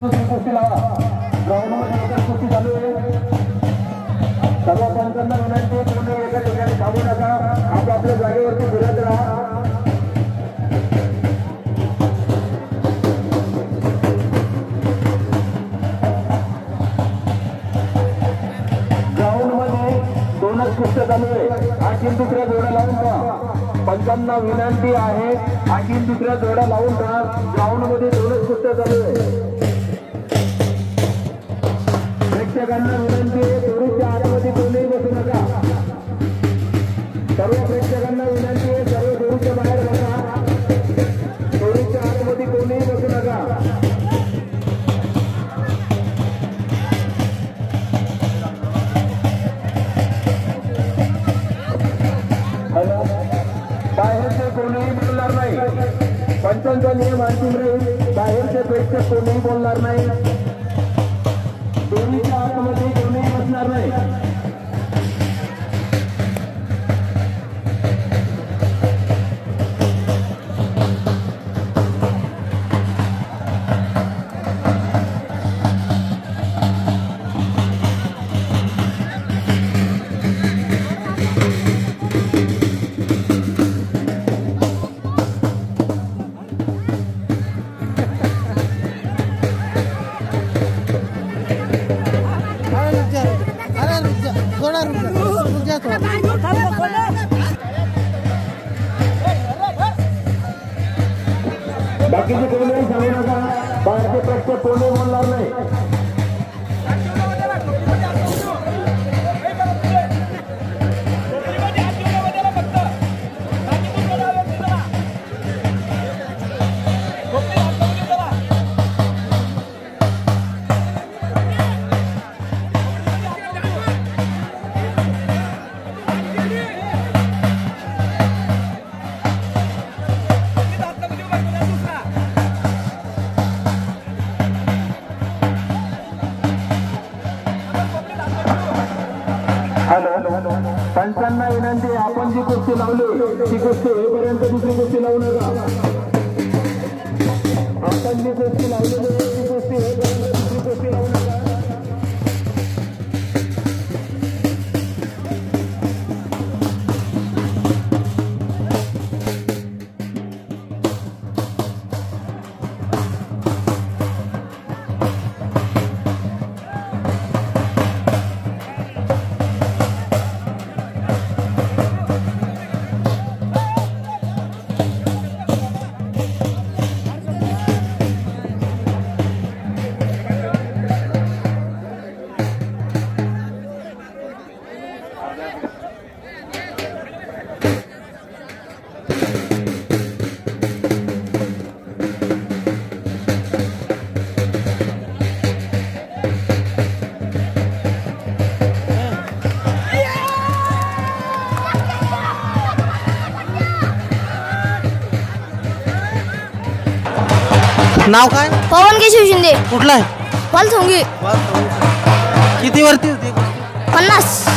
सर्व पंचांना विनंती कोणी एका ठिकाणी थांबू नका, आपापल्या जागेवरती फिरत राहा. ग्राउंड मध्ये दोनच कुस्त्या चालू आहे. आणखीन दुसऱ्या जोड्या लावून पहा. पंचांना विनंती आहे, आणखीन दुसऱ्या जोड्या लावून पहा. ग्राउंड मध्ये दोनच कुस्त्या चालू आहे. प्रेक्षकांना विनंती आहे, दोरीच्या आतमध्ये कोणीही बसू नका. सर्व प्रेक्षकांना विनंती आहे, सर्व दोरीच्या बाहेर बसा. दोरीच्या आतमध्ये कोणीही बसू नका. बाहेरचे कोणीही बोलणार नाही. पंचांचा नियम अंतिम राहील. बाहेरचे प्रेक्षक कोणीही बोलणार नाही. दोन्हीच्या आतमध्ये कोणीही बसणार नाही. बाकीचे कोणीही सांगू नका. बाहेरचे प्रेक्षक कोणी बोलणार नाही. पंचांना विनंती, आपण जी कुस्ती लावली ती कुस्ती होईपर्यंत दुसरी कुस्ती लावू नका. आपण जी कुस्ती लावलेली ती कुस्ती होईपर्यंत दुसरी कुस्ती लावू नका. नाव काय? पवन केशव शिंदे. कुठला आहे? वालथोंगी. किती वरती होती? 50.